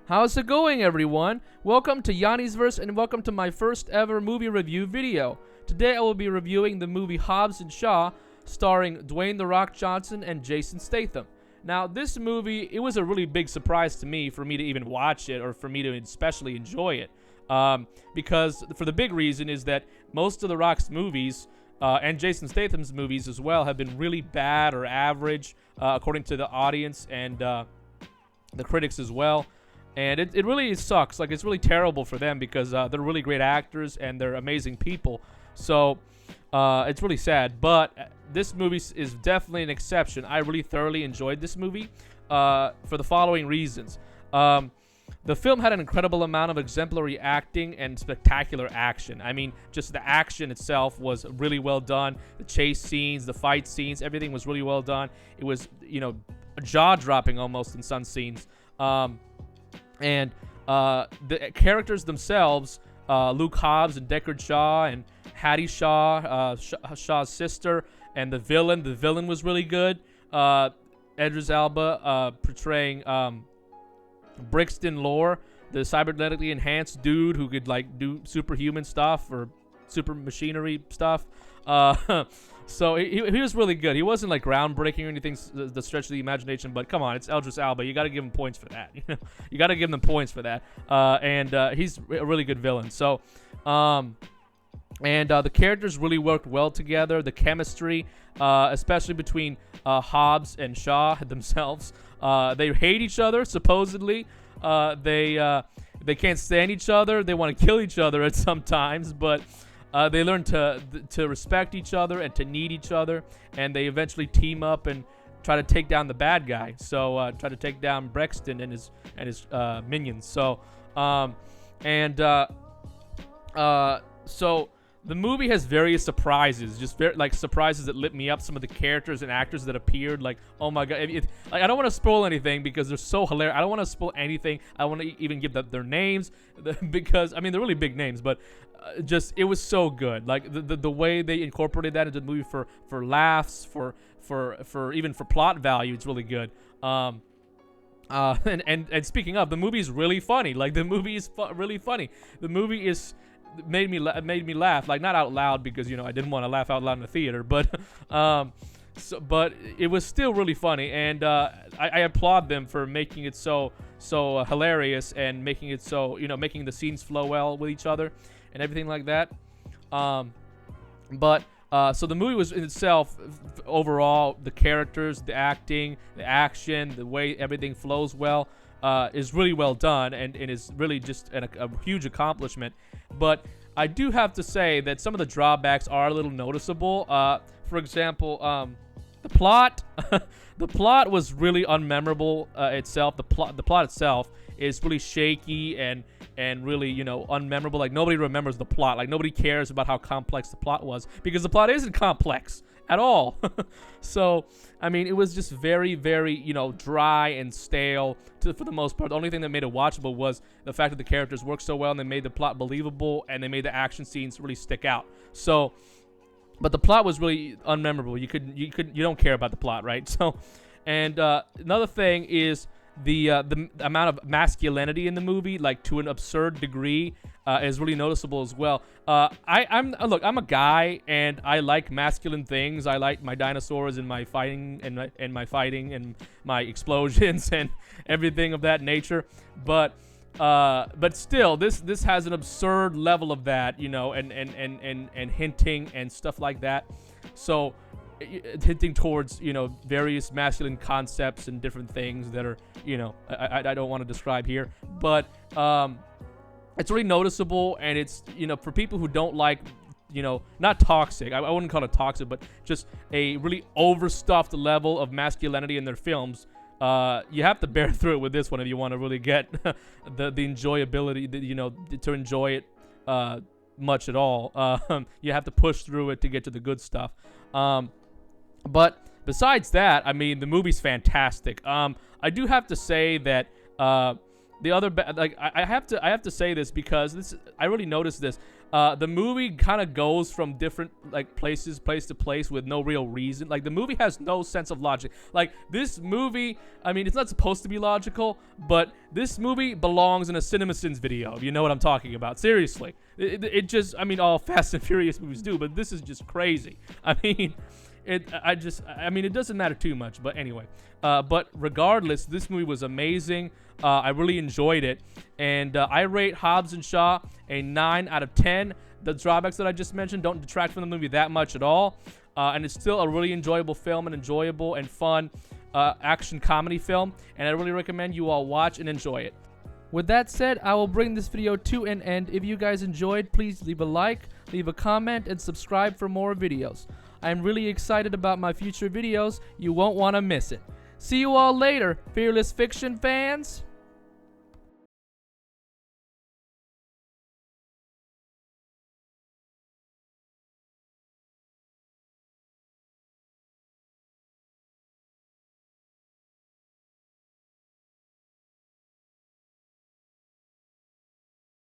How's it going, everyone? Welcome to Yanni's Verse and welcome to my first ever movie review video. Today I will be reviewing the movie Hobbs and Shaw, starring Dwayne "The Rock" Johnson and Jason Statham. Now, this movie, it was a really big surprise to me for me to even watch it or for me to especially enjoy it. Because for the big reason is that most of The Rock's movies and Jason Statham's movies as well have been really bad or average according to the audience and the critics as well. And it really sucks. Like, it's really terrible for them because they're really great actors and they're amazing people. So it's really sad. But this movie is definitely an exception. I really thoroughly enjoyed this movie for the following reasons. The film had an incredible amount of exemplary acting and spectacular action. I mean, just the action itself was really well done. The chase scenes, the fight scenes, everything was really well done. It was, jaw-dropping almost in some scenes. And the characters themselves, Luke Hobbs and Deckard Shaw and Hattie Shaw, Shaw's sister, and the villain was really good. Idris Elba portraying Brixton Lore, the cybernetically enhanced dude who could do superhuman stuff or super machinery stuff. So he was really good. He wasn't groundbreaking or anything the stretch of the imagination, but come on, it's Idris Elba. You got to give him points for that. You got to give him points for that. And he's a really good villain. So, the characters really worked well together. The chemistry, especially between Hobbs and Shaw themselves, they hate each other supposedly. They can't stand each other. They want to kill each other at some times, but they learn to respect each other and to need each other, and they eventually team up and try to take down the bad guy. So try to take down Brixton and his minions. So so the movie has various surprises, just surprises that lit me up. Some of the characters and actors that appeared, oh my god! I don't want to spoil anything because they're so hilarious. I don't want to spoil anything. I want to even give their names because they're really big names, but it was so good. The way they incorporated that into the movie for laughs, for even for plot value, it's really good. And speaking of, the movie is really funny. The movie is really funny. The movie is made me laugh, not out loud because I didn't want to laugh out loud in the theater, but but it was still really funny, and I applaud them for making it so hilarious and making it so making the scenes flow well with each other and everything like that. So the movie was in itself, overall, the characters, the acting, the action, the way everything flows well, is really well done and is really just a huge accomplishment. But I do have to say that some of the drawbacks are a little noticeable. For example, the plot, the plot was really unmemorable itself. The plot itself is really shaky and really unmemorable. Nobody remembers the plot. Nobody cares about how complex the plot was because the plot isn't complex at all. So it was just very, very dry and stale for the most part. The only thing that made it watchable was the fact that the characters worked so well and they made the plot believable and they made the action scenes really stick out. So, but the plot was really unmemorable. You don't care about the plot, right? So, and another thing is the amount of masculinity in the movie, to an absurd degree, is really noticeable as well. I'm a guy and I like masculine things. I like my dinosaurs and my fighting and my explosions and everything of that nature. But still, this has an absurd level of that, and hinting and stuff like that. So hinting towards various masculine concepts and different things that are I don't want to describe here, but it's really noticeable, and it's for people who don't like not toxic, I wouldn't call it toxic, but just a really overstuffed level of masculinity in their films. You have to bear through it with this one if you want to really get the enjoyability, to enjoy it much at all. You have to push through it to get to the good stuff. But besides that, the movie's fantastic. I do have to say that the other like I have to say this because I really noticed this. The movie kind of goes from different like place to place with no real reason. Like the movie has no sense of logic. Like this movie, I mean, it's not supposed to be logical, but this movie belongs in a CinemaSins video. If you know what I'm talking about. Seriously, it just, I mean, all Fast and Furious movies do, but this is just crazy. I mean, I mean, it doesn't matter too much, but anyway. But regardless, this movie was amazing. I really enjoyed it, and I rate Hobbs and Shaw a 9 out of 10. The drawbacks that I just mentioned don't detract from the movie that much at all, and it's still a really enjoyable film, an enjoyable and fun action comedy film, and I really recommend you all watch and enjoy it. With that said, I will bring this video to an end. If you guys enjoyed, please leave a like, leave a comment, and subscribe for more videos. I'm really excited about my future videos. You won't want to miss it. See you all later, Fearless Fiction fans!